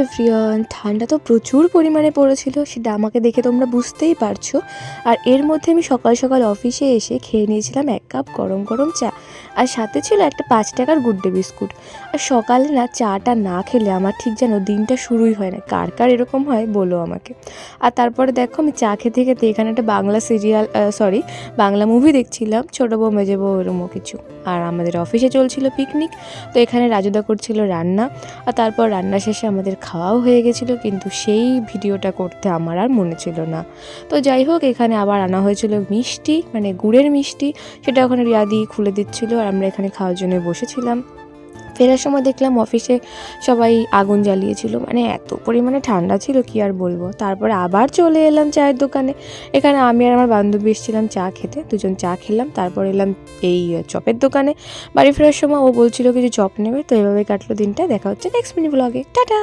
Everyone, ঠান্ডা তো প্রচুর পরিমাণে পড়েছিল, সেটা আমাকে দেখে তোমরা বুঝতেই পারছো। আর এর মধ্যে আমি সকাল সকাল অফিসে এসে খেয়ে নিয়েছিলাম 1 কাপ গরম গরম চা, আর সাথে ছিল একটা 5 টাকার গুড ডে বিস্কুট। আর সকালে না চাটা না খেলে আমার ঠিক যেন দিনটা শুরুই হয় না। কার কার এরকম হয় বলো আমাকে। আর তারপরে দেখো আমি চা খেতে খেতে এখানে একটা বাংলা সিরিয়াল বাংলা মুভি দেখছিলাম, ছোটো বউ মেজো বউ এরকমও কিছু। আর আমাদের অফিসে চলছিল পিকনিক, তো এখানে রাজুদা করছিল রান্না। আর তারপর রান্না শেষে আমাদের খাওয়াও হয়ে গেছিলো, কিন্তু সেই ভিডিওটা করতে আমার আর মনে ছিল না। তো যাই হোক, এখানে আবার আনা হয়েছিল মিষ্টি, মানে গুড়ের মিষ্টি, সেটা ওখানে রিয়াদি খুলে দিচ্ছিলো আর আমরা এখানে খাওয়ার জন্য বসেছিলাম। ফেরার সময় দেখলাম অফিসে সবাই আগুন জ্বালিয়েছিল, মানে এত পরিমাণে ঠান্ডা ছিল কি আর বলবো। তারপরে আবার চলে এলাম চায়ের দোকানে। এখানে আমি আর আমার বান্ধবী এসেছিলাম চা খেতে, দুজন চা খেলাম। তারপর এলাম এই চপের দোকানে। বাড়ি ফেরার সময় ও বলছিল কিছু চপ নেবে, তো এভাবে কাটলো দিনটা। দেখা হচ্ছে নেক্সট মিনি ব্লগে, টাটা।